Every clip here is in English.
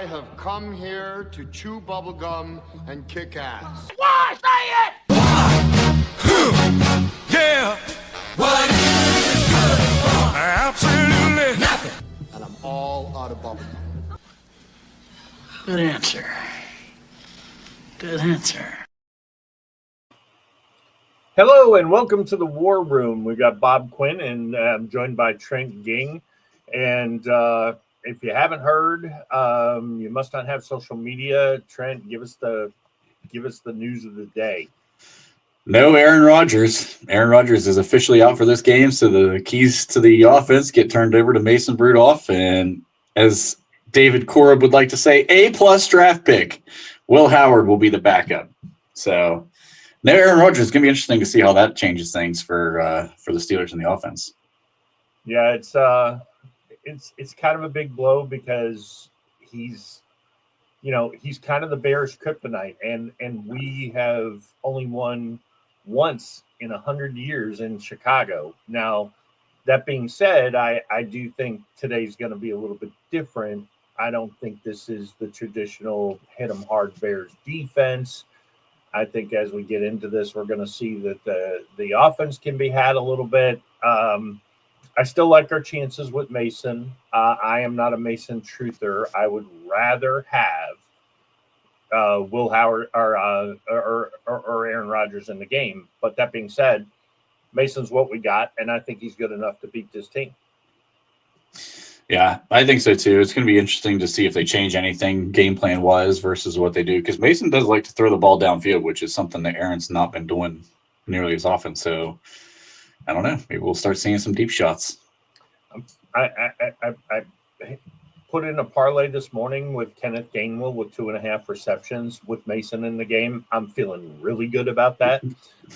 I have come here to chew bubblegum and kick ass. Why? Say it! Yeah. What is it good for? Absolutely nothing. And I'm all out of bubblegum. Good answer. Good answer. Hello and welcome to the War Room. We've got Bob Quinn and I'm joined by Trent Ging. And if you haven't heard, you must not have social media. Trent, give us the news of the day. No Aaron Rodgers. Aaron Rodgers is officially out for this game, so the keys to the offense get turned over to Mason Rudolph. And as David Korb would like to say, A+ draft pick. Will Howard will be the backup. So no Aaron Rodgers. It's going to be interesting to see how that changes things for the Steelers in the offense. Yeah, it's kind of a big blow because he's kind of the Bears' kryptonite, and we have only won once in 100 years in Chicago. Now, that being said, I do think today's going to be a little bit different. I don't think this is the traditional hit 'em hard Bears defense. I think as we get into this, we're going to see that the offense can be had a little bit. I still like our chances with Mason. I am not a Mason truther. I would rather have Will Howard or Aaron Rodgers in the game. But that being said, Mason's what we got, and I think he's good enough to beat this team. Yeah, I think so too. It's going to be interesting to see if they change anything game plan-wise versus what they do, because Mason does like to throw the ball downfield, which is something that Aaron's not been doing nearly as often. So I don't know. Maybe we'll start seeing some deep shots. I put in a parlay this morning with Kenneth Gainwell with 2.5 receptions with Mason in the game. I'm feeling really good about that.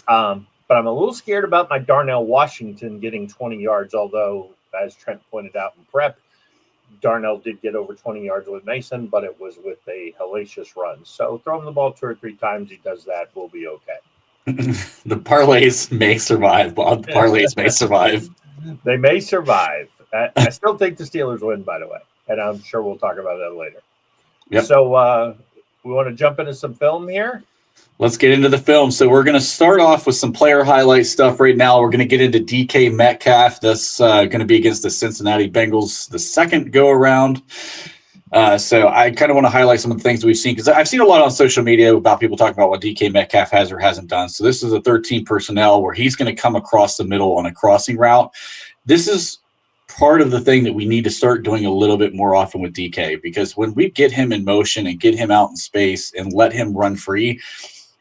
But I'm a little scared about my Darnell Washington getting 20 yards, although, as Trent pointed out in prep, Darnell did get over 20 yards with Mason, but it was with a hellacious run. So throw him the ball 2 or 3 times. He does that. We'll be okay. The parlays may survive, Bob. The parlays may survive. They may survive. I still think the Steelers win, by the way, and I'm sure we'll talk about that later. Yep. So we want to jump into some film here. Let's get into the film. So we're going to start off with some player highlight stuff right now. We're going to get into DK Metcalf. That's going to be against the Cincinnati Bengals, the second go-around. So I kind of want to highlight some of the things we've seen, because I've seen a lot on social media about people talking about what DK Metcalf has or hasn't done. So this is a 13 personnel where he's going to come across the middle on a crossing route. This is part of the thing that we need to start doing a little bit more often with DK, because when we get him in motion and get him out in space and let him run free,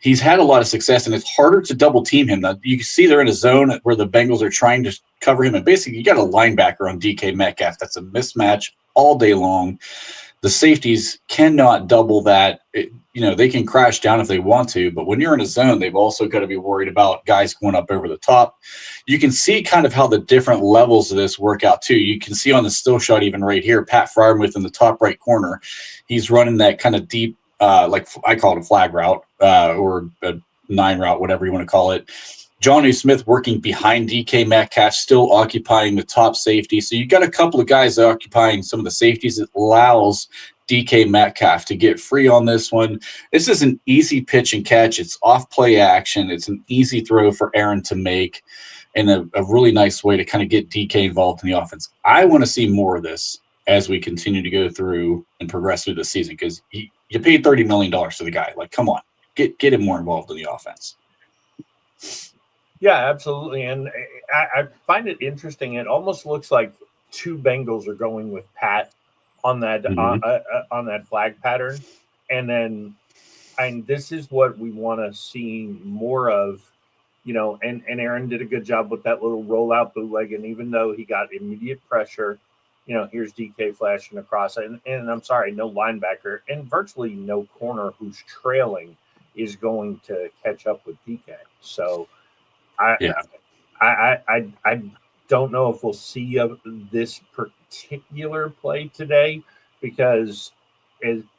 he's had a lot of success, and it's harder to double team him. Now, you can see they're in a zone where the Bengals are trying to cover him, and basically you got a linebacker on DK Metcalf. That's a mismatch all day long. The safeties cannot double that. They can crash down if they want to, but when you're in a zone, they've also got to be worried about guys going up over the top. You can see kind of how the different levels of this work out too. You can see on the still shot even right here, Pat Freiermuth in the top right corner. He's running that kind of deep, like I call it a flag route or a 9 route, whatever you want to call it. Jonnu Smith working behind DK Metcalf, still occupying the top safety. So you got a couple of guys occupying some of the safeties that allows DK Metcalf to get free on this one. This is an easy pitch and catch. It's off play action. It's an easy throw for Aaron to make, and a really nice way to kind of get DK involved in the offense. I want to see more of this as we continue to go through and progress through the season, because you paid $30 million to the guy. Like, come on, get him more involved in the offense. Yeah, absolutely. And I find it interesting. It almost looks like 2 Bengals are going with Pat on that on that flag pattern, and this is what we want to see more of. And Aaron did a good job with that little rollout bootleg, and even though he got immediate pressure, here's DK flashing across, and I'm sorry, no linebacker and virtually no corner who's trailing is going to catch up with DK. So I don't know if we'll see this particular play today, because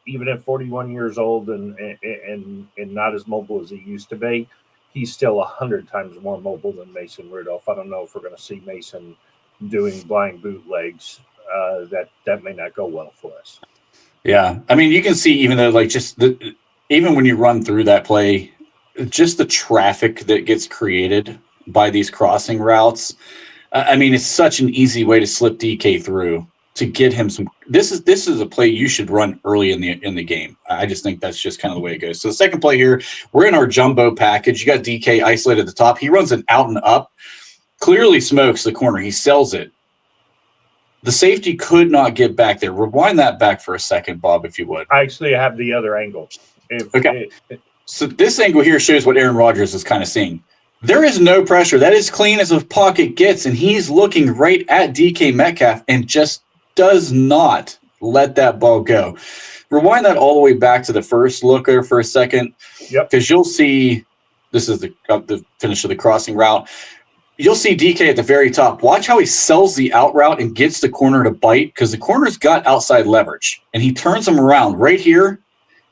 even at 41 years old and not as mobile as he used to be, he's still 100 times more mobile than Mason Rudolph. I don't know if we're going to see Mason doing blind bootlegs. That may not go well for us. Yeah. I mean, you can see even though like even when you run through that play, just the traffic that gets created by these crossing routes. I mean, it's such an easy way to slip DK through to get him some. This is a play you should run early in the game. I just think that's just kind of the way it goes. So the second play here, we're in our jumbo package. You got DK isolated at the top. He runs an out and up, clearly smokes the corner. He sells it. The safety could not get back there. Rewind that back for a second, Bob, if you would. I actually have the other angle. Okay. So this angle here shows what Aaron Rodgers is kind of seeing. There is no pressure. That is clean as a pocket gets, and he's looking right at DK Metcalf and just does not let that ball go. Rewind that all the way back to the first look there for a second. Yep. Because you'll see this is the finish of the crossing route. You'll see DK at the very top. Watch how he sells the out route and gets the corner to bite because the corner's got outside leverage. And he turns him around right here.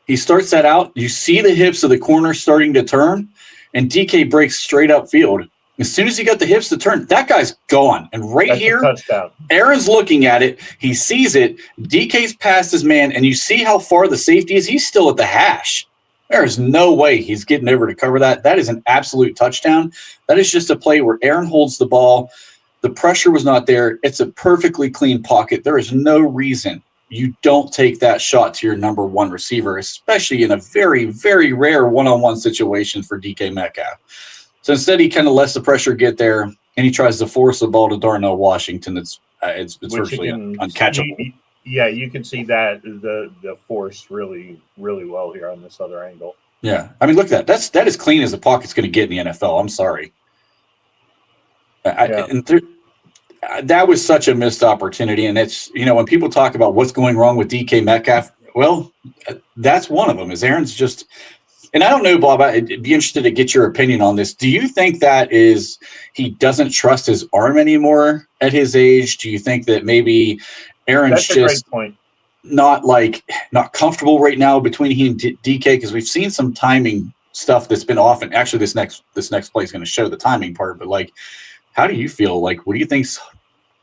He starts that out. You see the hips of the corner starting to turn, and DK breaks straight up field. As soon as he got the hips to turn, that guy's gone. And That's here, touchdown. Aaron's looking at it. He sees it. DK's past his man, and you see how far the safety is. He's still at the hash. There is no way he's getting over to cover that. That is an absolute touchdown. That is just a play where Aaron holds the ball. The pressure was not there. It's a perfectly clean pocket. There is no reason you don't take that shot to your number one receiver, especially in a very, very rare one-on-one situation for DK Metcalf. So instead, he kind of lets the pressure get there, and he tries to force the ball to Darnell Washington. It's virtually uncatchable. Yeah, you can see that the force really, really well here on this other angle. Yeah, I mean, look at that. That is clean as a pocket's going to get in the NFL. I'm sorry. That was such a missed opportunity, and it's when people talk about what's going wrong with DK Metcalf, well, that's one of them. Is Aaron's just, and I don't know, Bob. I'd be interested to get your opinion on this. Do you think that is he doesn't trust his arm anymore at his age? Do you think that maybe Aaron's just not comfortable right now between he and DK? Because we've seen some timing stuff that's been off, and actually this next play is going to show the timing part. But like, how do you feel? Like, what do you think's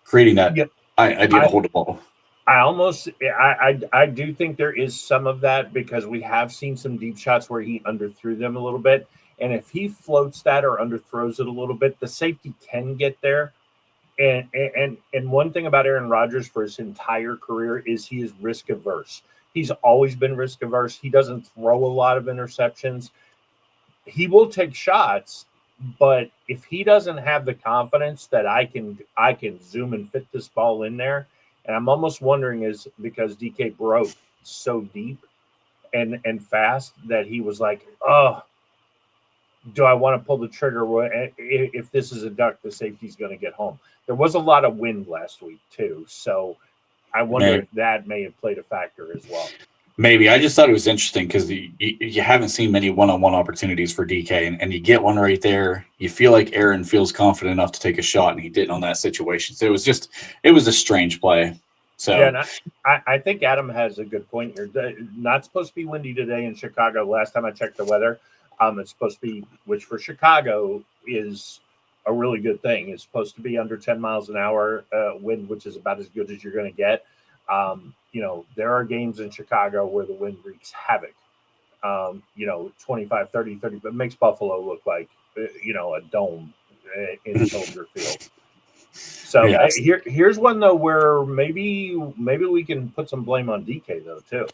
creating that idea to hold the ball? I do think there is some of that because we have seen some deep shots where he underthrew them a little bit. And if he floats that or underthrows it a little bit, the safety can get there. And one thing about Aaron Rodgers for his entire career is he is risk averse. He's always been risk averse. He doesn't throw a lot of interceptions. He will take shots, but if he doesn't have the confidence that I can zoom and fit this ball in there, and I'm almost wondering is because DK broke so deep and fast that he was like, oh, do I want to pull the trigger? If this is a duck, the safety's going to get home. There was a lot of wind last week too, so I wonder if that may have played a factor as well. Maybe. I just thought it was interesting because you haven't seen many one-on-one opportunities for DK, and you get one right there. You feel like Aaron feels confident enough to take a shot, and he didn't on that situation. So it was a strange play. So yeah, and I think Adam has a good point here. Not supposed to be windy today in Chicago. Last time I checked the weather, it's supposed to be, which for Chicago is a really good thing. It's supposed to be under 10 miles an hour wind, which is about as good as you're going to get. There are games in Chicago where the wind wreaks havoc. 25, 30, but makes Buffalo look like, a dome in Soldier Field. So yes. Here's one, though, where maybe we can put some blame on DK, though, too.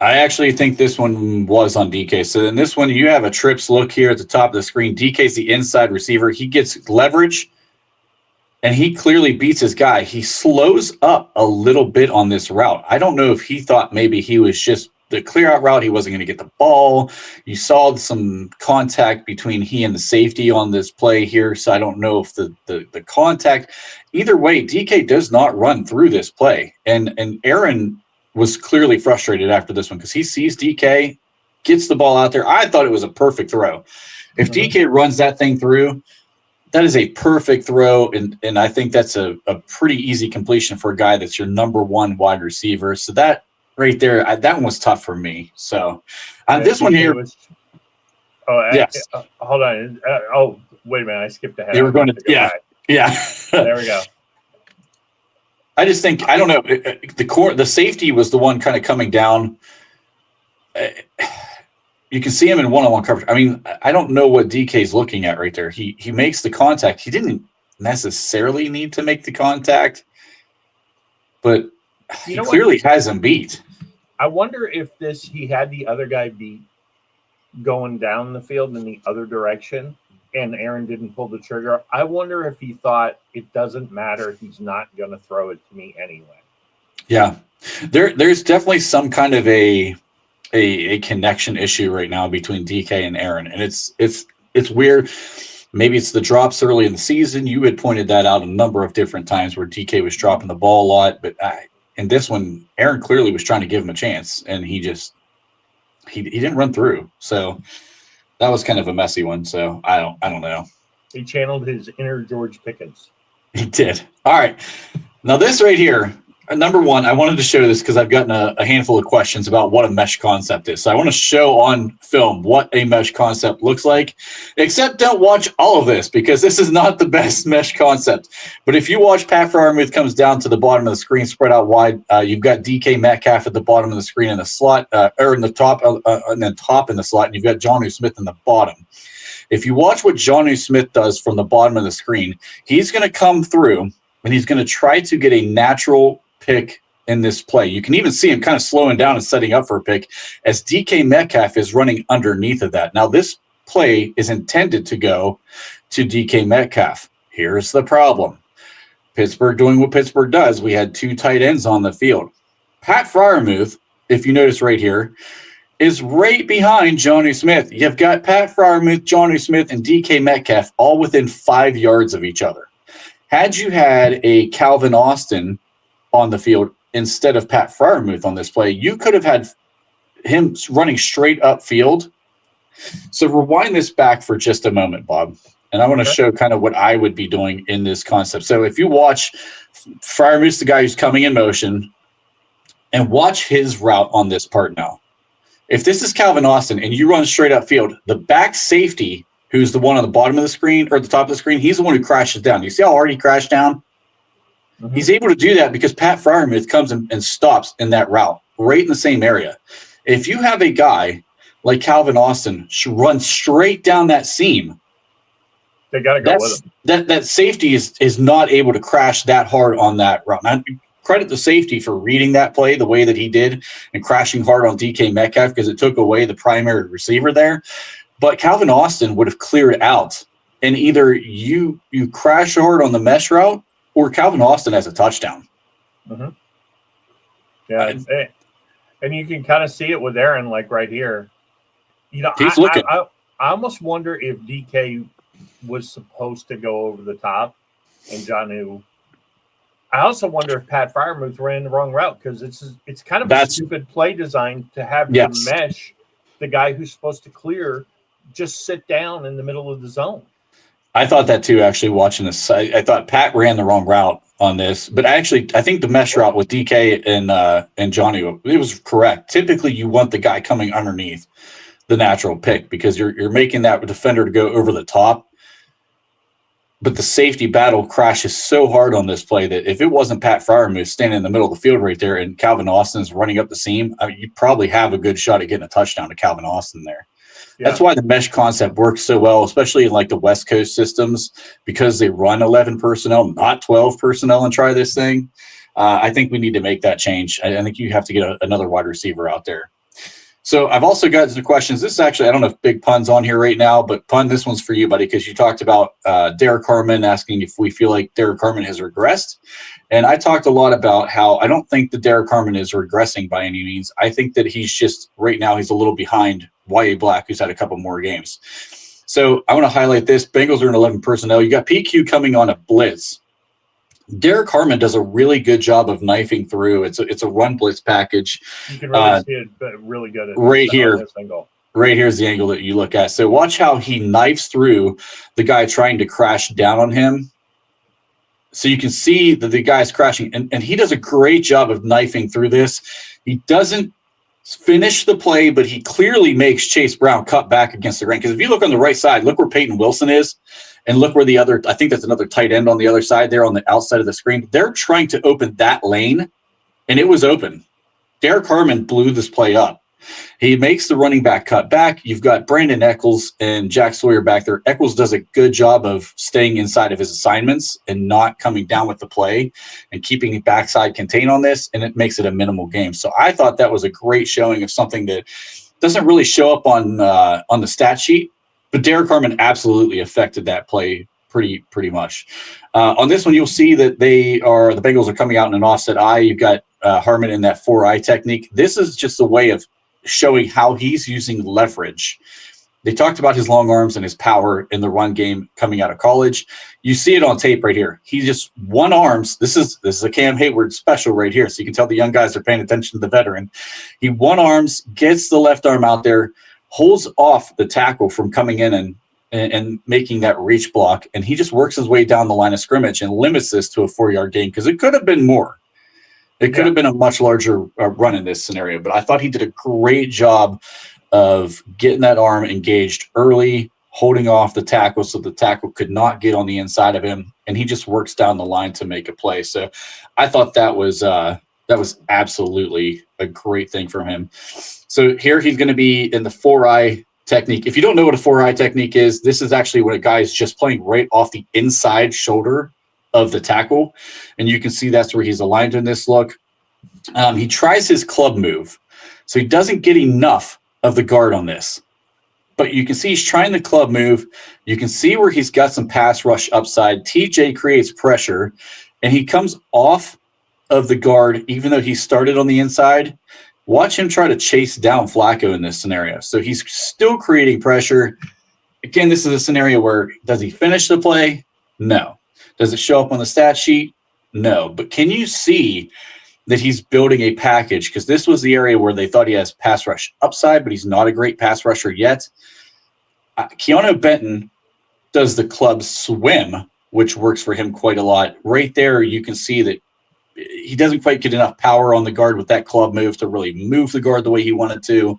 I actually think this one was on DK. So in this one, you have a trips look here at the top of the screen. DK's the inside receiver. He gets leverage, and he clearly beats his guy. He slows up a little bit on this route. I don't know if he thought maybe he was just the clear out route. He wasn't going to get the ball. You saw some contact between he and the safety on this play here. So I don't know if the contact. Either way, DK does not run through this play. And Aaron was clearly frustrated after this one because he sees DK, gets the ball out there. I thought it was a perfect throw. If DK runs that thing through, that is a perfect throw, and I think that's a pretty easy completion for a guy that's your number one wide receiver. So that right there, that one was tough for me. So this one here. Yes. Hold on. Wait a minute. I skipped ahead. You were going to, yeah. There we go. I just think, I don't know, the safety was the one kind of coming down. You can see him in one-on-one coverage. I mean, I don't know what DK's looking at right there. He makes the contact. He didn't necessarily need to make the contact, but he clearly has him beat. I wonder if he had the other guy beat going down the field in the other direction, and Aaron didn't pull the trigger. I wonder if he thought it doesn't matter. He's not going to throw it to me anyway. Yeah, there's definitely some kind of a connection issue right now between DK and Aaron, and it's weird. Maybe it's the drops early in the season. You had pointed that out a number of different times where DK was dropping the ball a lot, but in this one, Aaron clearly was trying to give him a chance, and he didn't run through. So that was kind of a messy one. So I don't know. He channeled his inner George Pickens. He did. All right. Now this right here, number one, I wanted to show this because I've gotten a handful of questions about what a mesh concept is. So I want to show on film what a mesh concept looks like, except don't watch all of this because this is not the best mesh concept. But if you watch Pat Freiermuth comes down to the bottom of the screen, spread out wide, you've got DK Metcalf at the bottom of the screen in the slot, or in the top, and then top in the slot, and you've got Jonnu Smith in the bottom. If you watch what Jonnu Smith does from the bottom of the screen, he's going to come through and he's going to try to get a natural pick in this play. You can even see him kind of slowing down and setting up for a pick as DK Metcalf is running underneath of that. Now, this play is intended to go to DK Metcalf. Here's the problem. Pittsburgh doing what Pittsburgh does. We had two tight ends on the field. Pat Freiermuth, if you notice right here, is right behind Jonnu Smith. You've got Pat Freiermuth, Jonnu Smith, and DK Metcalf all within 5 yards of each other. Had you had a Calvin Austin on the field instead of Pat Freiermuth on this play, you could have had him running straight up field. So rewind this back for just a moment, Bob, and I want to show kind of what I would be doing in this concept. So if you watch Freiermuth, the guy who's coming in motion, and watch his route on this part now. If this is Calvin Austin and you run straight up field, the back safety, who's the one on the bottom of the screen or at the top of the screen, he's the one who crashes down. You see how hard he crashed down? Mm-hmm. He's able to do that because Pat Freiermuth comes and stops in that route, right in the same area. If you have a guy like Calvin Austin run straight down that seam, they got to go with him. That safety is not able to crash that hard on that route. Now, credit the safety for reading that play the way that he did and crashing hard on DK Metcalf because it took away the primary receiver there. But Calvin Austin would have cleared out, and either you crash hard on the mesh route or Calvin Austin has a touchdown. Mm-hmm. Yeah, and you can kind of see it with Aaron, like right here. You know, he's looking. I almost wonder if DK was supposed to go over the top, and Jonnu. I also wonder if Pat Freiermuth ran the wrong route because it's kind of a stupid play design to have you mesh the guy who's supposed to clear just sit down in the middle of the zone. I thought that too, actually, watching this. I thought Pat ran the wrong route on this, but I think the mesh route with DK and Jonnu, it was correct. Typically, you want the guy coming underneath the natural pick because you're making that defender to go over the top. But the safety battle crashes so hard on this play that if it wasn't Pat Freiermuth standing in the middle of the field right there and Calvin Austin's running up the seam, you probably have a good shot at getting a touchdown to Calvin Austin there. Yeah. That's why the mesh concept works so well, especially in like the West Coast systems, because they run 11 personnel, not 12 personnel, and try this thing. I think we need to make that change. I think you have to get another wide receiver out there. So I've also got some questions. This is actually, I don't know if Big Pun's on here right now, but Pun, this one's for you, buddy, because you talked about Derrick Harmon, asking if we feel like Derrick Harmon has regressed. And I talked a lot about how I don't think that Derrick Harmon is regressing by any means. I think that he's just, right now, he's a little behind Y.A. Black, who's had a couple more games. So I want to highlight this. Bengals are in 11 personnel. You got PQ coming on a blitz. Derrick Harmon does a really good job of knifing through. It's a run blitz package. You can really see it really good at right here. Right here's the angle that you look at. So watch how he knifes through the guy trying to crash down on him. So you can see that the guy's crashing, and he does a great job of knifing through this. He doesn't finish the play, but he clearly makes Chase Brown cut back against the grain. Because if you look on the right side, look where Peyton Wilson is, and look where the other, I think that's another tight end on the other side there on the outside of the screen. They're trying to open that lane, and it was open. Derrick Harmon blew this play up. He makes the running back cut back. You've got Brandon Eccles and Jack Sawyer back there. Eccles does a good job of staying inside of his assignments and not coming down with the play and keeping the backside contained on this, and it makes it a minimal game. So I thought that was a great showing of something that doesn't really show up on the stat sheet, but Derrick Harmon absolutely affected that play pretty much. On this one, you'll see that the Bengals are coming out in an offset eye. You've got Harmon in that 4-eye technique. This is just a way of showing how he's using leverage. They talked about his long arms and his power in the run game coming out of college. You see it on tape right here. He just one arms. This is a Cam Hayward special right here. So you can tell the young guys are paying attention to the veteran. He one arms, gets the left arm out there, holds off the tackle from coming in and making that reach block. And he just works his way down the line of scrimmage and limits this to a 4-yard gain, because it could have been more. It could have been a much larger run in this scenario, but I thought he did a great job of getting that arm engaged early, holding off the tackle so the tackle could not get on the inside of him, and he just works down the line to make a play. So I thought that was absolutely a great thing from him. So here he's going to be in the 4-eye technique. If you don't know what a 4-eye technique is, this is actually when a guy is just playing right off the inside shoulder of the tackle, and you can see that's where he's aligned in this look. He tries his club move, so he doesn't get enough of the guard on this, but you can see he's trying the club move. You can see where he's got some pass rush upside. TJ creates pressure, and he comes off of the guard even though he started on the inside. Watch him try to chase down Flacco in this scenario. So he's still creating pressure. Again, this is a scenario where does he finish the play? No. Does it show up on the stat sheet? No. But can you see that he's building a package? Because this was the area where they thought he has pass rush upside, but he's not a great pass rusher yet. Keanu Benton does the club swim, which works for him quite a lot. Right there, you can see that he doesn't quite get enough power on the guard with that club move to really move the guard the way he wanted to,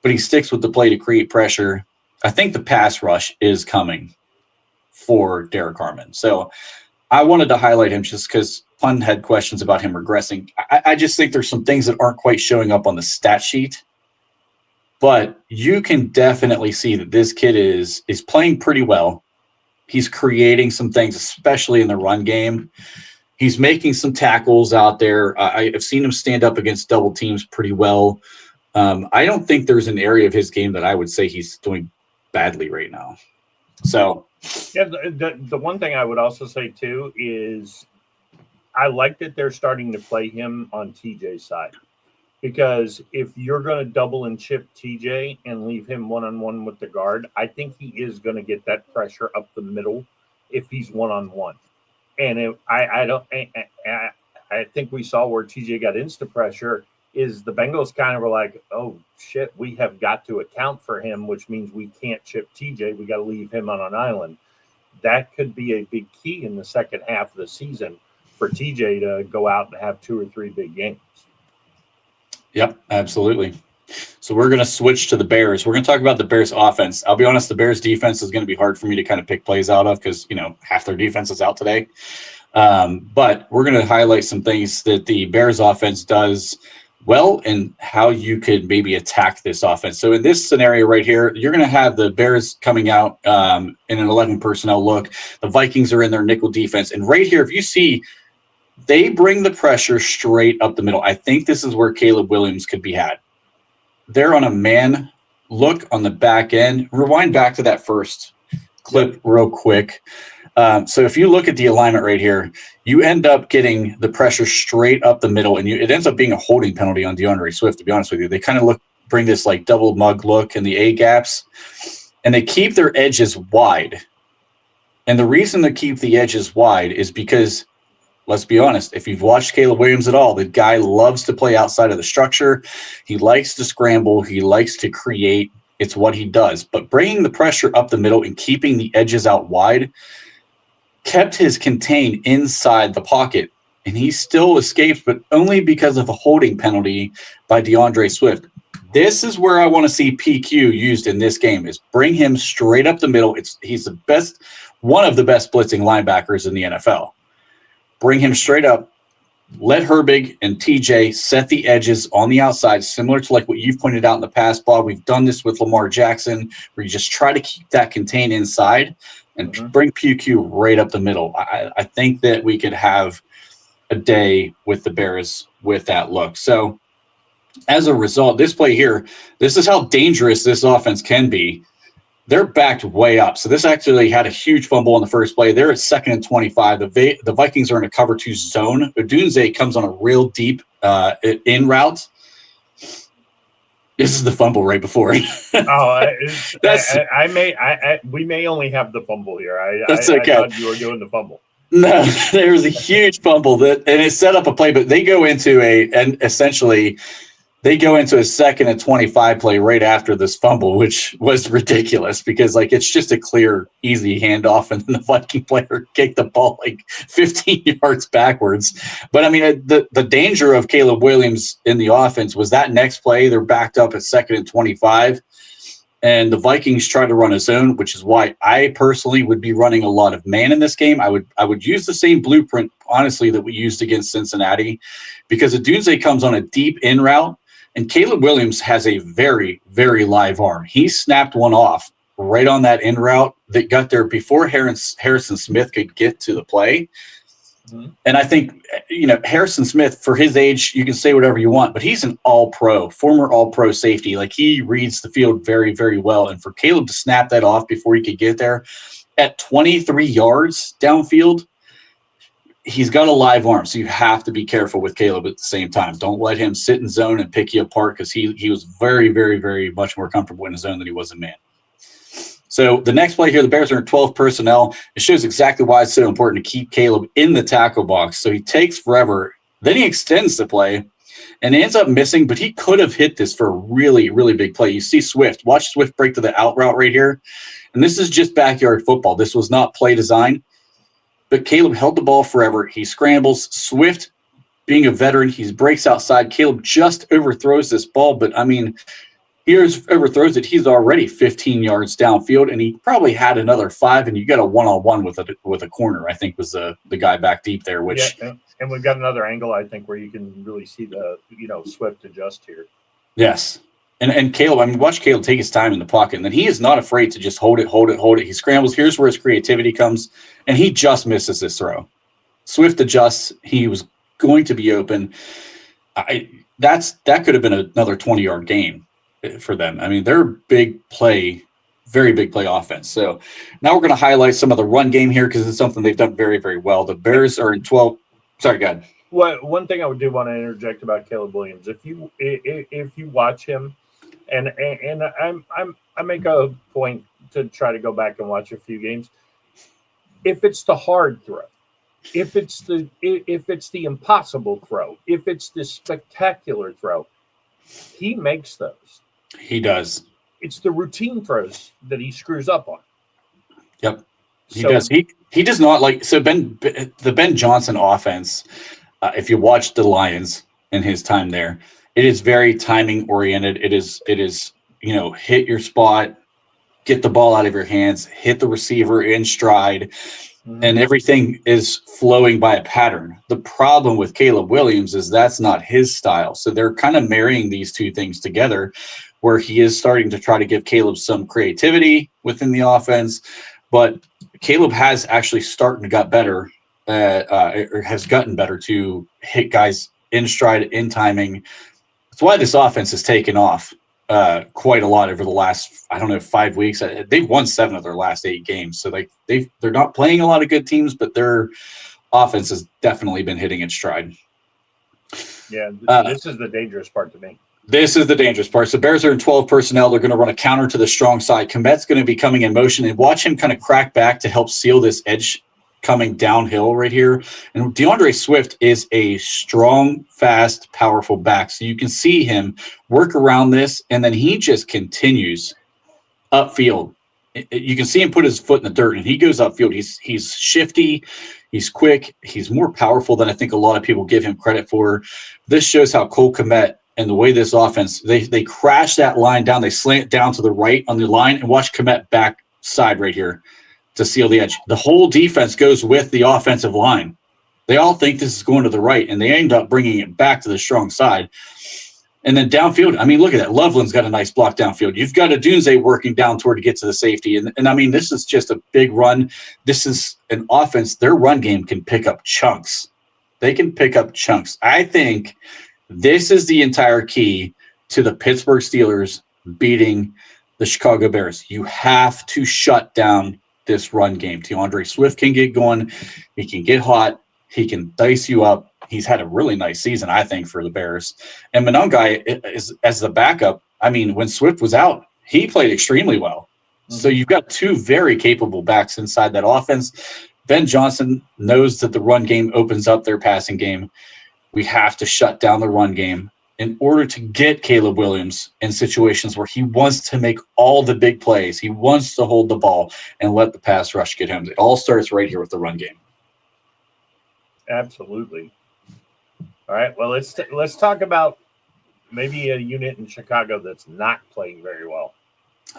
but he sticks with the play to create pressure. I think the pass rush is coming for Derrick Harmon. So I wanted to highlight him just because Pun had questions about him regressing. I just think there's some things that aren't quite showing up on the stat sheet, but you can definitely see that this kid is playing pretty well. He's creating some things, especially in the run game. He's making some tackles out there. I've seen him stand up against double teams pretty well. I don't think there's an area of his game that I would say he's doing badly right now. So yeah, the one thing I would also say too is I like that they're starting to play him on TJ's side, because if you're going to double and chip TJ and leave him one-on-one with the guard, I think he is going to get that pressure up the middle if he's one-on-one. And I think we saw where TJ got insta pressure is the Bengals kind of were like, oh shit, we have got to account for him, which means we can't chip TJ. We got to leave him on an island. That could be a big key in the second half of the season for TJ to go out and have 2 or 3 big games. Yep, absolutely. So we're going to switch to the Bears. We're going to talk about the Bears offense. I'll be honest, the Bears defense is going to be hard for me to kind of pick plays out of because, half their defense is out today. But we're going to highlight some things that the Bears offense does well and how you could maybe attack this offense. So in this scenario right here, you're going to have the Bears coming out in an 11 personnel look. The Vikings are in their nickel defense. And right here, if you see, they bring the pressure straight up the middle. I think this is where Caleb Williams could be had. They're on a man look on the back end. Rewind back to that first clip real quick. So if you look at the alignment right here, you end up getting the pressure straight up the middle, and it ends up being a holding penalty on DeAndre Swift, to be honest with you. They kind of bring this like double mug look in the A gaps, and they keep their edges wide. And the reason they keep the edges wide is because, let's be honest, if you've watched Caleb Williams at all, the guy loves to play outside of the structure. He likes to scramble. He likes to create. It's what he does. But bringing the pressure up the middle and keeping the edges out wide kept his contain inside the pocket, and he still escaped, but only because of a holding penalty by DeAndre Swift. This is where I want to see PQ used in this game, is bring him straight up the middle. He's the best, one of the best blitzing linebackers in the NFL. Bring him straight up. Let Herbig and TJ set the edges on the outside, similar to like what you've pointed out in the past, Bob. We've done this with Lamar Jackson, where you just try to keep that contained inside and bring PQ right up the middle. I think that we could have a day with the Bears with that look. So as a result, this play here, this is how dangerous this offense can be. They're backed way up. So this actually had a huge fumble on the first play. They're at 2nd and 25. The Vikings are in a cover 2 zone. Odunze comes on a real deep in route. This is the fumble right before. We may only have the fumble here. That's I okay. thought you were doing the fumble. No, there was a huge fumble and it set up a play, but they go into a 2nd and 25 play right after this fumble, which was ridiculous because like it's just a clear, easy handoff, and then the Viking player kicked the ball like 15 yards backwards. But I mean, the danger of Caleb Williams in the offense was that next play, they're backed up at 2nd and 25, and the Vikings try to run a zone, which is why I personally would be running a lot of man in this game. I would use the same blueprint, honestly, that we used against Cincinnati, because Odunze comes on a deep in route. And Caleb Williams has a very, very live arm. He snapped one off right on that end route that got there before Harrison Smith could get to the play. And I think, Harrison Smith, for his age, you can say whatever you want, but he's an all-pro, former all-pro safety. Like, he reads the field very, very well. And for Caleb to snap that off before he could get there at 23 yards downfield, he's got a live arm, so you have to be careful with Caleb at the same time. Don't let him sit in zone and pick you apart, because he was very, very, very much more comfortable in his zone than he was in man. So the next play here, the Bears are in 12 personnel. It shows exactly why it's so important to keep Caleb in the tackle box. So he takes forever. Then he extends the play and ends up missing, but he could have hit this for a really, really big play. You see Swift. Watch Swift break to the out route right here. And this is just backyard football. This was not play design. But Caleb held the ball forever. He scrambles. Swift, being a veteran, he breaks outside. Caleb just overthrows this ball, but I mean, he overthrows it. He's already 15 yards downfield, and he probably had another 5. And you got a one-on-one with a corner. I think was the guy back deep there. Which and we've got another angle, I think, where you can really see the Swift adjust here. Yes. And Caleb, I mean, watch Caleb take his time in the pocket, and then he is not afraid to just hold it. He scrambles. Here's where his creativity comes, and he just misses this throw. Swift adjusts. He was going to be open. That could have been another 20-yard game for them. I mean, they're big play, very big play offense. So now we're going to highlight some of the run game here because it's something they've done very, very well. The Bears are in 12. Sorry, go ahead. Well, one thing I would do want to interject about Caleb Williams, if you watch him. And I make a point to try to go back and watch a few games. If it's the hard throw, if it's the impossible throw, if it's the spectacular throw, he makes those. He does. It's the routine throws that he screws up on. Yep, he does. He does not like the Ben Johnson offense. If you watch the Lions in his time there, it is very timing oriented. It is, hit your spot, get the ball out of your hands, hit the receiver in stride, and everything is flowing by a pattern. The problem with Caleb Williams is that's not his style. So they're kind of marrying these two things together, where he is starting to try to give Caleb some creativity within the offense, but Caleb has actually got better, or has gotten better to hit guys in stride, in timing. That's why this offense has taken off quite a lot over the last, 5 weeks. They've won 7 of their last 8 games. So they're not playing a lot of good teams, but their offense has definitely been hitting its stride. Yeah, this is the dangerous part to me. This is the dangerous part. So Bears are in 12 personnel. They're going to run a counter to the strong side. Komet's going to be coming in motion, and watch him kind of crack back to help seal this edge coming downhill right here. And DeAndre Swift is a strong, fast, powerful back. So you can see him work around this, and then he just continues upfield. You can see him put his foot in the dirt, and he goes upfield. He's shifty. He's quick. He's more powerful than I think a lot of people give him credit for. This shows how Cole Kmet and the way this offense, they crash that line down, they slant down to the right on the line, and watch Komet back side right here to seal the edge. The whole defense goes with the offensive line. They all think this is going to the right, and they end up bringing it back to the strong side. And then downfield, I mean, look at that. Loveland's got a nice block downfield. You've got a Dunze working down toward to get to the safety. And I mean, this is just a big run. This is an offense. Their run game can pick up chunks. They can pick up chunks. I think this is the entire key to the Pittsburgh Steelers beating the Chicago Bears. You have to shut down this run game. DeAndre Swift can get going. He can get hot. He can dice you up. He's had a really nice season, I think, for the Bears. And Monangai is as the backup. I mean, when Swift was out, he played extremely well. Mm-hmm. So you've got two very capable backs inside that offense. Ben Johnson knows that the run game opens up their passing game. We have to shut down the run game in order to get Caleb Williams in situations where he wants to make all the big plays. He wants to hold the ball and let the pass rush get him. It all starts right here with the run game. Absolutely. All right, well, let's talk about maybe a unit in Chicago that's not playing very well.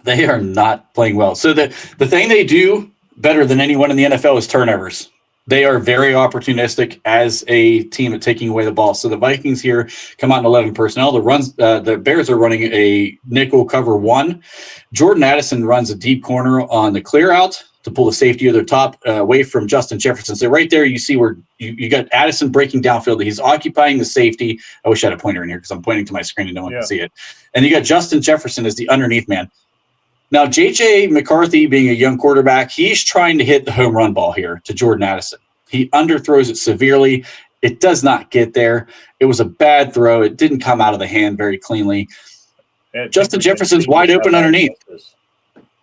They are not playing well. So the thing they do better than anyone in the NFL is turnovers. They are very opportunistic as a team at taking away the ball. So the Vikings here come out in 11 personnel. The Bears are running a nickel cover 1. Jordan Addison runs a deep corner on the clear out to pull the safety of their top away from Justin Jefferson. So right there you see where you got Addison breaking downfield. He's occupying the safety. I wish I had a pointer in here because I'm pointing to my screen and no one can see it. And you got Justin Jefferson as the underneath man. Now, J.J. McCarthy, being a young quarterback, he's trying to hit the home run ball here to Jordan Addison. He underthrows it severely. It does not get there. It was a bad throw. It didn't come out of the hand very cleanly. Justin Jefferson's wide open underneath.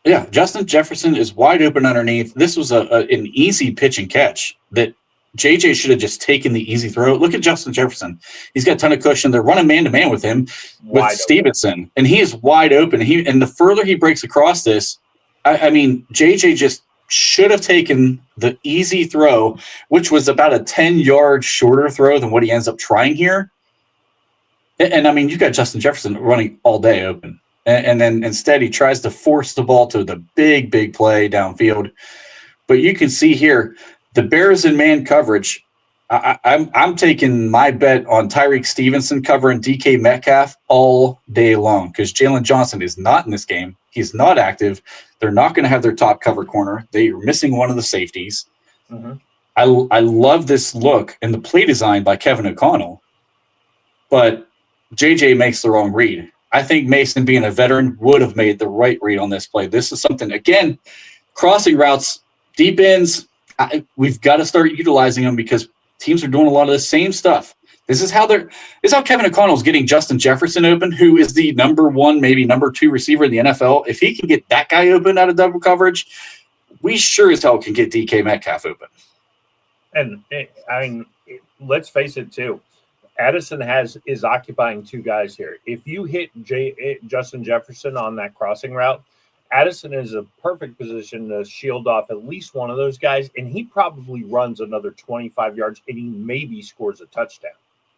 Yeah, Justin Jefferson is wide open underneath. This was an easy pitch and catch that JJ should have just taken the easy throw. Look at Justin Jefferson. He's got a ton of cushion. They're running man-to-man with him, with Stevenson, and he is wide open. And the further he breaks across this, I mean, JJ just should have taken the easy throw, which was about a 10-yard shorter throw than what he ends up trying here. And I mean, you've got Justin Jefferson running all day open. And then instead he tries to force the ball to the big play downfield. But you can see here, the Bears in man coverage, I'm taking my bet on Tyreek Stevenson covering DK Metcalf all day long because Jalen Johnson is not in this game. He's not active. They're not going to have their top cover corner. They are missing one of the safeties. Mm-hmm. I love this look and the play design by Kevin O'Connell, but JJ makes the wrong read. I think Mason, being a veteran, would have made the right read on this play. This is something, again, crossing routes, deep ends, we've got to start utilizing them because teams are doing a lot of the same stuff. This is how Kevin O'Connell's getting Justin Jefferson open, who is the number 1, maybe number 2 receiver in the NFL. If he can get that guy open out of double coverage, we sure as hell can get DK Metcalf open. And I mean, let's face it too. Addison is occupying 2 guys here. If you hit Justin Jefferson on that crossing route, Addison is a perfect position to shield off at least one of those guys, and he probably runs another 25 yards, and he maybe scores a touchdown.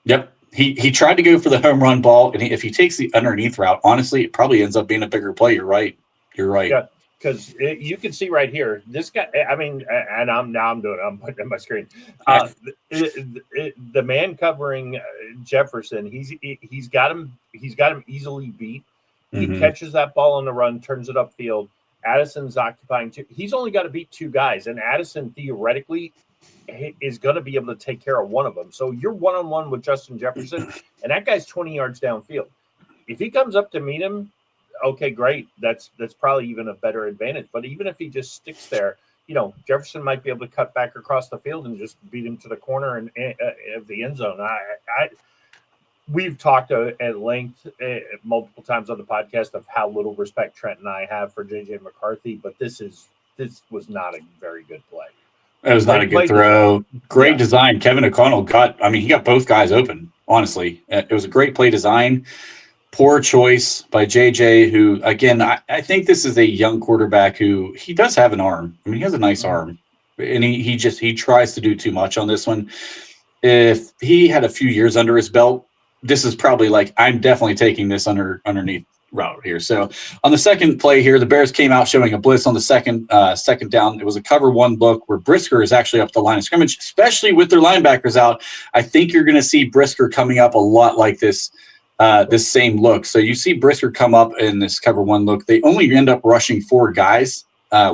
Yep. He tried to go for the home run ball, and if he takes the underneath route, honestly, it probably ends up being a bigger play. You're right. Yeah, because you can see right here, this guy. I mean, and I'm putting it on my screen. The man covering Jefferson, he's got him easily beat. He catches that ball on the run, turns it upfield. Addison's occupying 2. He's only got to beat 2 guys, and Addison theoretically is going to be able to take care of one of them. So you're one-on-one with Justin Jefferson, and that guy's 20 yards downfield. If he comes up to meet him, okay, great. That's probably even a better advantage. But even if he just sticks there, Jefferson might be able to cut back across the field and just beat him to the corner of the end zone. We've talked at length multiple times on the podcast of how little respect Trent and I have for J.J. McCarthy, but this was not a very good play. It was not a good throw. Great design. Kevin O'Connell he got both guys open, honestly. It was a great play design. Poor choice by JJ, who, again, I think this is a young quarterback who he does have an arm. I mean, he has a nice arm, and he tries to do too much on this one. If he had a few years under his belt, this is probably like, I'm definitely taking this underneath route here. So on the second play here, the Bears came out showing a blitz on the second down. It was a cover one look where Brisker is actually up the line of scrimmage, especially with their linebackers out. I think you're going to see Brisker coming up a lot like this same look. So you see Brisker come up in this cover one look. They only end up rushing 4 guys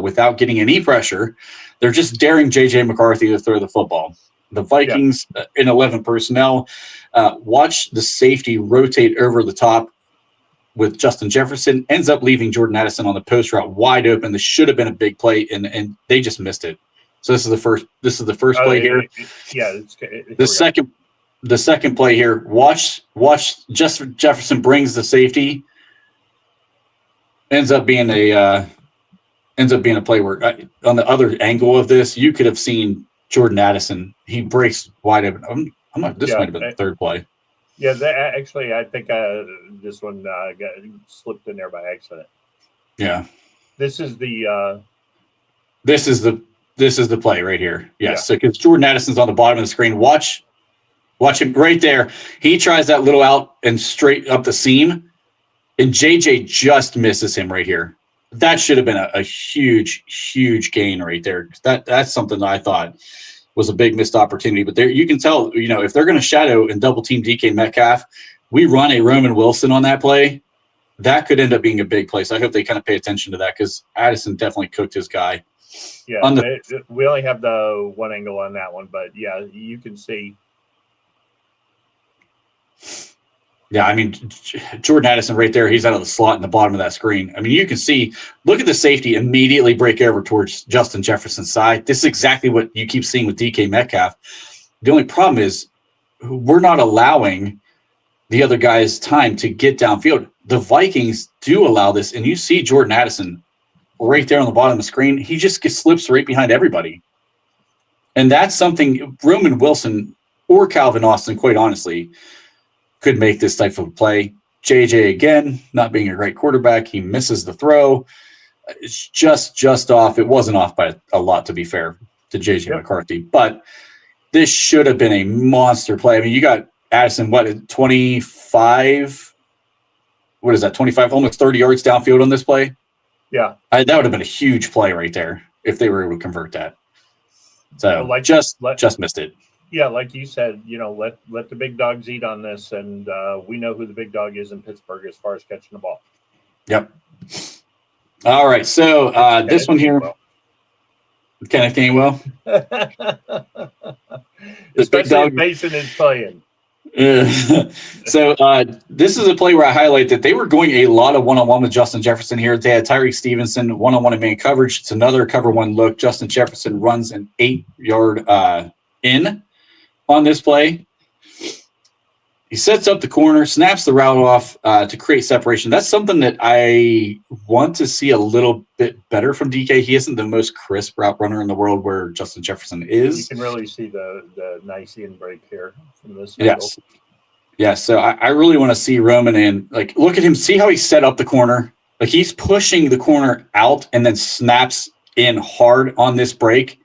without getting any pressure. They're just daring J.J. McCarthy to throw the football. The Vikings in 11 personnel watch the safety rotate over the top with Justin Jefferson, ends up leaving Jordan Addison on the post route wide open. This should have been a big play, and they just missed it. So this is the first play here. The second play here. Watch Justin Jefferson brings the safety. Ends up being a play where on the other angle of this, you could have seen Jordan Addison. He breaks wide open. This might have been the third play. Yeah, actually, I think this one got slipped in there by accident. Yeah, this is the play right here. Yes, so because Jordan Addison's on the bottom of the screen. Watch him right there. He tries that little out and straight up the seam, and JJ just misses him right here. That should have been a huge gain right there. That's something that I thought was a big missed opportunity. But there you can tell, if they're going to shadow and double team DK Metcalf, we run a Roman Wilson on that play, that could end up being a big play. So I hope they kind of pay attention to that because Addison definitely cooked his guy. Yeah, we only have the one angle on that one, but yeah, you can see. Yeah, I mean, Jordan Addison right there, he's out of the slot in the bottom of that screen. I mean, you can see, look at the safety immediately break over towards Justin Jefferson's side. This is exactly what you keep seeing with DK Metcalf. The only problem is we're not allowing the other guys time to get downfield. The Vikings do allow this, and you see Jordan Addison right there on the bottom of the screen. He just slips right behind everybody. And that's something Roman Wilson or Calvin Austin, quite honestly, could make this type of play. JJ, again, not being a great quarterback. He misses the throw. It's just off. It wasn't off by a lot, to be fair, to JJ McCarthy. But this should have been a monster play. I mean, you got Addison, 25? What is that, 25? Almost 30 yards downfield on this play? Yeah. That would have been a huge play right there if they were able to convert that. So just missed it. Yeah, like you said, let the big dogs eat on this, and we know who the big dog is in Pittsburgh as far as catching the ball. Yep. All right, so this one here, Kenneth Gainwell. Especially if Mason is playing. So this is a play where I highlight that they were going a lot of one-on-one with Justin Jefferson here. They had Tyreek Stevenson one-on-one in man coverage. It's another cover one look. Justin Jefferson runs an 8-yard in on this play. He sets up the corner, snaps the route off to create separation. That's something that I want to see a little bit better from DK. He isn't the most crisp route runner in the world where Justin Jefferson is. You can really see the nice in break here from this. Yes. Yes. So I really want to see Roman and look at him. See how he set up the corner? Like he's pushing the corner out and then snaps in hard on this break.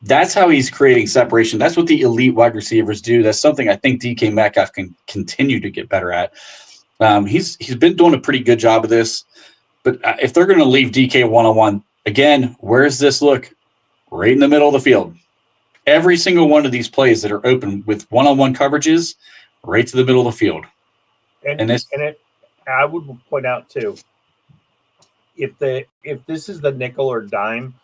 That's how he's creating separation. That's what the elite wide receivers do. That's something I think DK Metcalf can continue to get better at. He's been doing a pretty good job of this. But if they're going to leave DK one-on-one, again, where's this look? Right in the middle of the field. Every single one of these plays that are open with one-on-one coverages, right to the middle of the field. I would point out too, if this is the nickel or dime,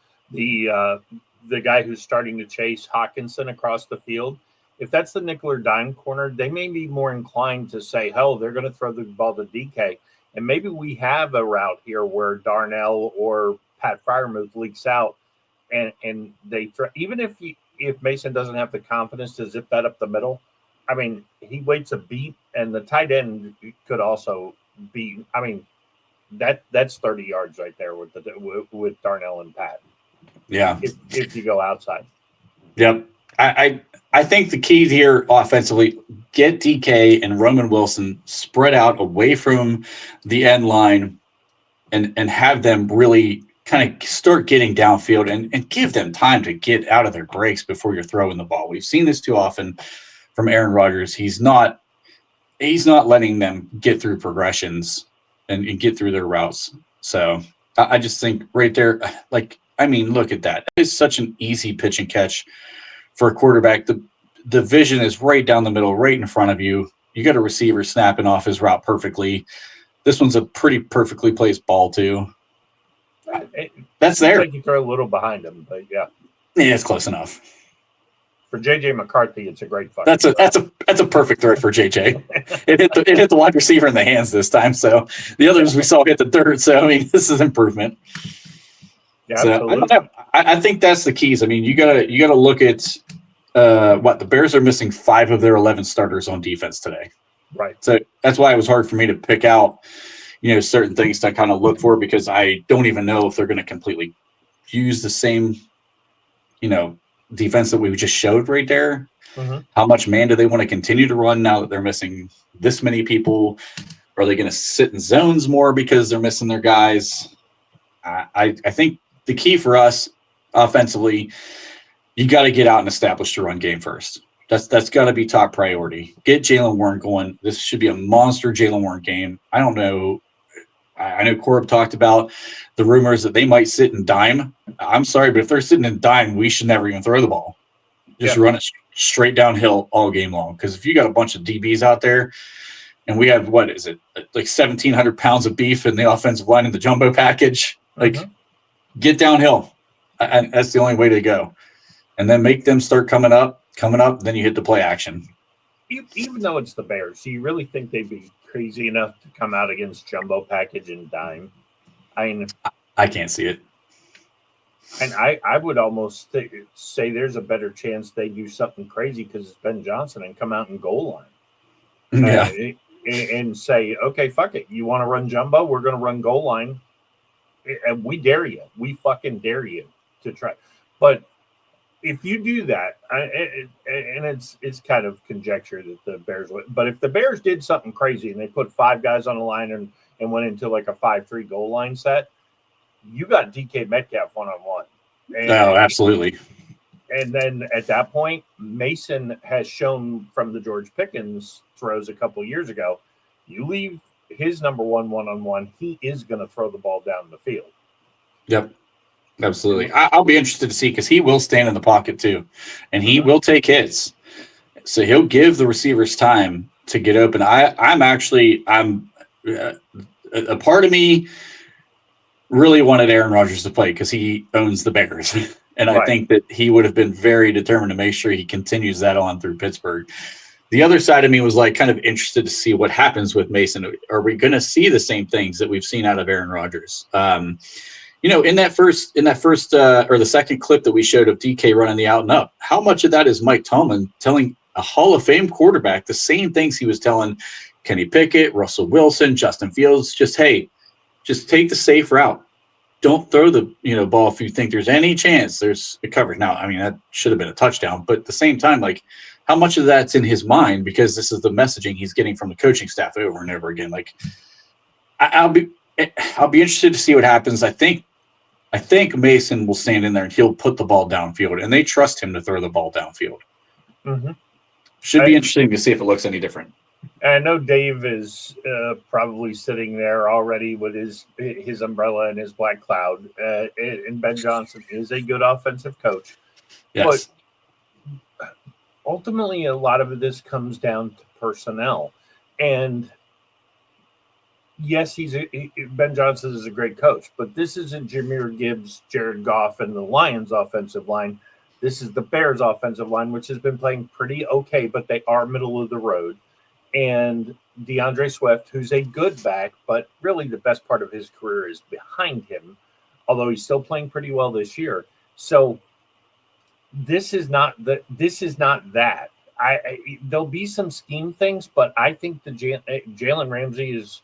the guy who's starting to chase Hawkinson across the field, if that's the nickel or dime corner, they may be more inclined to say, hell, they're going to throw the ball to DK. And maybe we have a route here where Darnell or Pat Freiermuth leaks out and they throw, even if Mason doesn't have the confidence to zip that up the middle, I mean, he waits a beat and the tight end could also be, I mean, that's 30 yards right there with Darnell and Pat. Yeah. If you go outside. Yep. I think the key here offensively, get DK and Roman Wilson spread out away from the end line and have them really kind of start getting downfield and give them time to get out of their breaks before you're throwing the ball. We've seen this too often from Aaron Rodgers. He's not he's not letting them get through progressions and get through their routes. So I just think right there, like, I mean, look at that. It's such an easy pitch and catch for a quarterback. The vision is right down the middle, right in front of you. You got a receiver snapping off his route perfectly. This one's a pretty perfectly placed ball too. That's there. Like you throw a little behind him, but yeah, it's close enough. For JJ McCarthy, it's a great fucking. That's a perfect throw for JJ. It hit the wide receiver in the hands this time. So the others we saw hit the dirt. So I mean, this is improvement. Yeah, so absolutely. I don't know. I think that's the keys. I mean, you gotta look at what the Bears are missing 5 of their 11 starters on defense today. Right. So that's why it was hard for me to pick out, certain things to kind of look for, because I don't even know if they're going to completely use the same, defense that we just showed right there. Mm-hmm. How much man do they want to continue to run now that they're missing this many people? Are they going to sit in zones more because they're missing their guys? I think the key for us offensively, you got to get out and establish the run game first. That's got to be top priority. Get Jalen Warren going. This should be a monster Jalen Warren game. I don't know. I know Corb talked about the rumors that they might sit in dime. I'm sorry, but if they're sitting in dime, we should never even throw the ball. Just run it straight downhill all game long. Because if you got a bunch of DBs out there, and we have, what is it, like 1,700 pounds of beef in the offensive line in the jumbo package, get downhill. And that's the only way to go. And then make them start coming up, then you hit the play action. Even though it's the Bears, do you really think they'd be crazy enough to come out against jumbo package and dime? I mean, I can't see it. And I would almost say there's a better chance they do something crazy because it's Ben Johnson and come out and goal line. Yeah. And say, okay, fuck it. You want to run jumbo? We're going to run goal line. And we dare you. We fucking dare you to try. But if you do that, and it's kind of conjecture that the Bears would, but if the Bears did something crazy and they put 5 guys on the line and went into like a 5-3 goal line set, you got DK Metcalf one-on-one. Oh, absolutely. And then at that point, Mason has shown from the George Pickens throws a couple years ago, you leave his number one-on-one, he is going to throw the ball down the field. Yep. Absolutely. I'll be interested to see, because he will stand in the pocket too, and he will take hits. So he'll give the receivers time to get open. I'm a part of me really wanted Aaron Rodgers to play because he owns the Bears. And I think that he would have been very determined to make sure he continues that on through Pittsburgh. The other side of me was like kind of interested to see what happens with Mason. Are we going to see the same things that we've seen out of Aaron Rodgers? In that first or the second clip that we showed of DK running the out and up, how much of that is Mike Tomlin telling a Hall of Fame quarterback the same things he was telling Kenny Pickett, Russell Wilson, Justin Fields? Just take the safe route. Don't throw the ball if you think there's any chance there's a coverage. Now, I mean, that should have been a touchdown, but at the same time, like, how much of that's in his mind, because this is the messaging he's getting from the coaching staff over and over again. Like, I'll be interested to see what happens. I think Mason will stand in there and he'll put the ball downfield, and they trust him to throw the ball downfield. Mm-hmm. Should be interesting to see if it looks any different. I know Dave is probably sitting there already with his umbrella and his black cloud. And Ben Johnson is a good offensive coach. Yes. But ultimately, a lot of this comes down to personnel. And yes, Ben Johnson is a great coach, but this isn't Jahmyr Gibbs, Jared Goff, and the Lions offensive line. This is the Bears offensive line, which has been playing pretty okay, but they are middle of the road. And DeAndre Swift, who's a good back, but really the best part of his career is behind him, although he's still playing pretty well this year. So this is not that. There'll be some scheme things, but I think the Jalen Ramsey has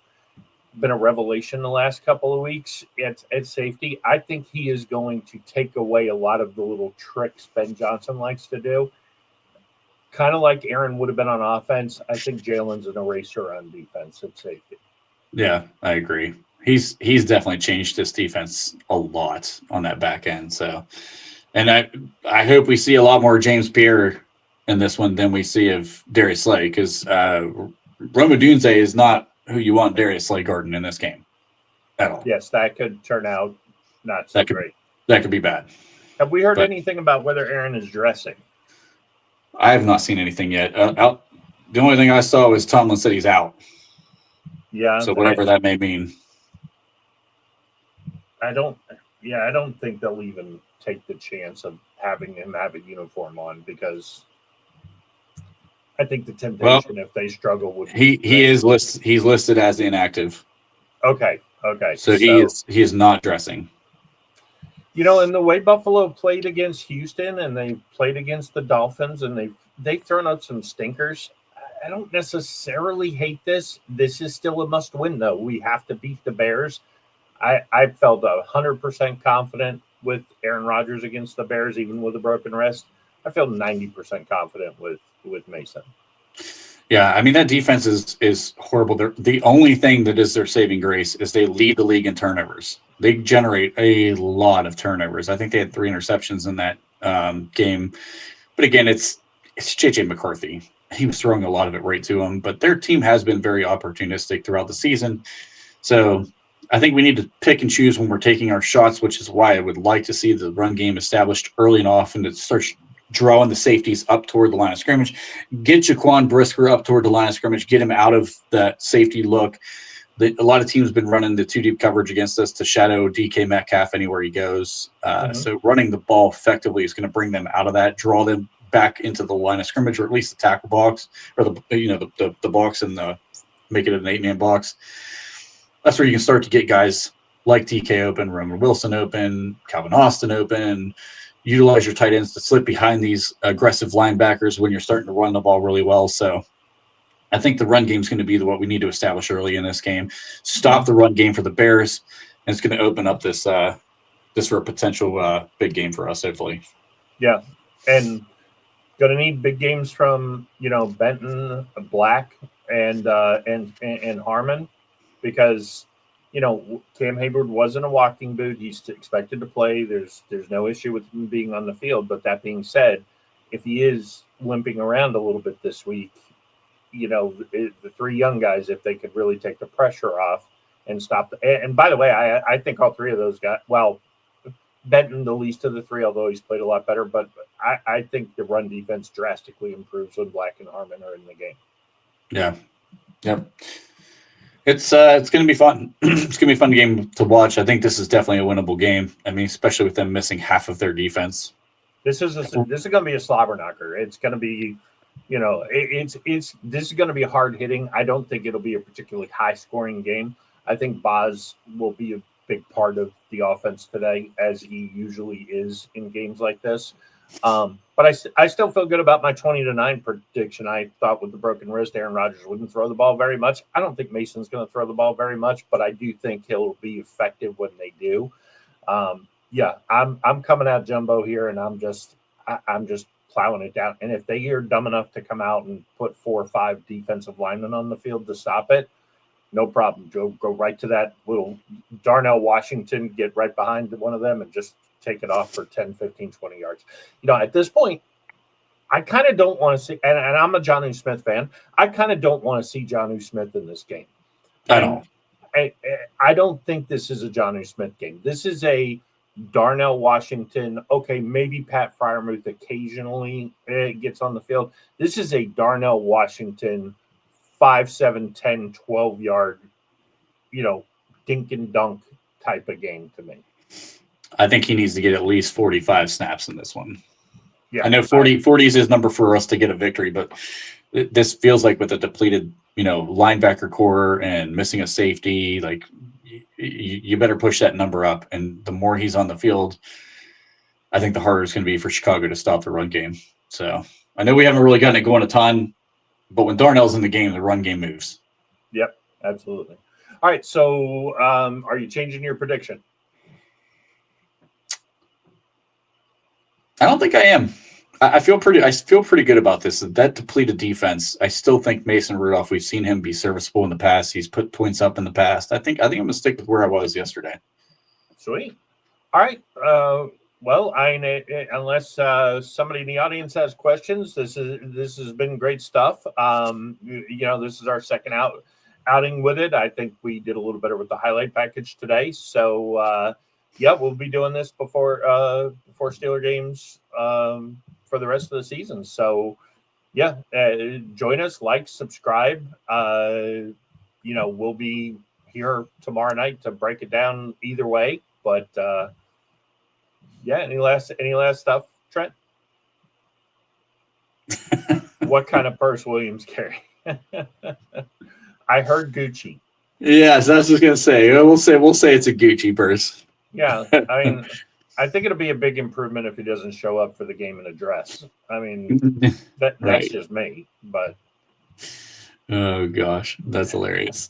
been a revelation the last couple of weeks at safety. I think he is going to take away a lot of the little tricks Ben Johnson likes to do. Kind of like Aaron would have been on offense. I think Jalen's an eraser on defense at safety. Yeah, I agree. He's definitely changed his defense a lot on that back end. So, and I hope we see a lot more James Pierre in this one than we see of Darius Slay, because Rome Odunze is not who you want Darius Slay Garden in this game at all. Yes, that could turn out not so great. That could be bad. Have we heard anything about whether Aaron is dressing? I have not seen anything yet. The only thing I saw was Tomlin said he's out. Yeah. So whatever that may mean. I don't think they'll even take the chance of having him have a uniform on, because I think the temptation, if they struggle, would he's listed as inactive. Okay. So he is not dressing. You know, and the way Buffalo played against Houston and they played against the Dolphins, and they've thrown out some stinkers. I don't necessarily hate this. This is still a must win, though. We have to beat the Bears. I felt 100% confident with Aaron Rodgers against the Bears, even with a broken wrist. I feel 90% confident with Mason. Yeah, I mean, that defense is horrible. The only thing that is their saving grace is they lead the league in turnovers. They generate a lot of turnovers. I think they had 3 interceptions in that game. But again, it's JJ McCarthy. He was throwing a lot of it right to him. But their team has been very opportunistic throughout the season. So I think we need to pick and choose when we're taking our shots, which is why I would like to see the run game established early and often, to start drawing the safeties up toward the line of scrimmage. Get Jaquan Brisker up toward the line of scrimmage. Get him out of that safety look. A lot of teams have been running the 2 deep coverage against us to shadow DK Metcalf anywhere he goes. So running the ball effectively is going to bring them out of that, draw them back into the line of scrimmage, or at least the tackle box, or the box, and make it an 8-man box. That's where you can start to get guys like TK open, Roman Wilson open, Calvin Austin open. Utilize your tight ends to slip behind these aggressive linebackers when you're starting to run the ball really well. So I think the run game is going to be what we need to establish early in this game. Stop the run game for the Bears, and it's going to open up this for a potential big game for us, hopefully. Yeah, and going to need big games from Benton, Black, and Harmon, because Cam Hayward wasn't a walking boot. He's expected to play. There's no issue with him being on the field. But that being said, if he is limping around a little bit this week, the 3 young guys, if they could really take the pressure off and stop. And by the way, I think all 3 of those guys, well, Benton, the least of the 3, although he's played a lot better, but I think the run defense drastically improves when Black and Harmon are in the game. Yeah. Yep. It's going to be fun. It's going to be a fun game to watch. I think this is definitely a winnable game. I mean, especially with them missing half of their defense. This is going to be a slobber knocker. It's going to be, this is going to be hard hitting. I don't think it'll be a particularly high scoring game. I think Boz will be a big part of the offense today, as he usually is in games like this. But I still feel good about my 20-9 prediction. I thought with the broken wrist, Aaron Rodgers wouldn't throw the ball very much. I don't think Mason's going to throw the ball very much, but I do think he'll be effective when they do. I'm coming out jumbo here, and I'm just plowing it down. And if they are dumb enough to come out and put 4 or 5 defensive linemen on the field to stop it, no problem. Go right to that little Darnell Washington, get right behind one of them and just take it off for 10, 15, 20 yards. At this point, I kind of don't want to see, and I'm a Jonnu Smith fan, I kind of don't want to see Jonnu Smith in this game. I don't think this is a Jonnu Smith game. This is a Darnell Washington. Okay, maybe Pat Freiermuth occasionally gets on the field. This is a Darnell Washington 5, 7, 10, 12-yard, dink and dunk type of game to me. I think he needs to get at least 45 snaps in this one. Yeah, I know 40 is his number for us to get a victory, but this feels like with a depleted, linebacker core and missing a safety, like you better push that number up. And the more he's on the field, I think the harder it's going to be for Chicago to stop the run game. So I know we haven't really gotten it going a ton, but when Darnell's in the game, the run game moves. Yep, absolutely. All right, so are you changing your prediction? I don't think I am. I feel pretty good about this. That depleted defense, I still think Mason Rudolph, we've seen him be serviceable in the past. He's put points up in the past. I think I'm going to stick with where I was yesterday. Sweet. All right. Well, unless somebody in the audience has questions, this has been great stuff. This is our second outing with it. I think we did a little better with the highlight package today. So, we'll be doing this before Steeler games for the rest of the season. So, join us, like, subscribe. We'll be here tomorrow night to break it down either way. But any last stuff, Trent? What kind of purse Williams carry? I heard Gucci. Yes, I was just gonna say. We'll say it's a Gucci purse. Yeah, I mean, I think it'll be a big improvement if he doesn't show up for the game in a dress. I mean, that's Right. just me, but Oh gosh, that's hilarious.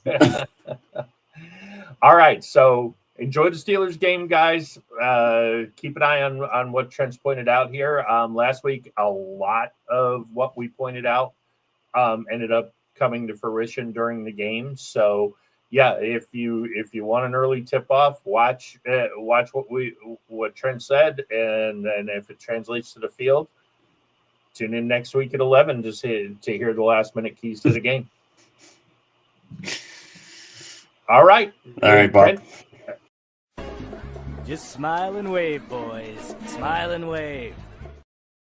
all right. So enjoy the Steelers game, guys. Keep an eye on what Trent's pointed out here. Last week, a lot of what we pointed out ended up coming to fruition during the game. So if you want an early tip off, watch what Trent said, and then if it translates to the field, tune in next week at 11 to hear the last minute keys to the game. All right, Bob. Trent? Just smile and wave, boys. Smile and wave.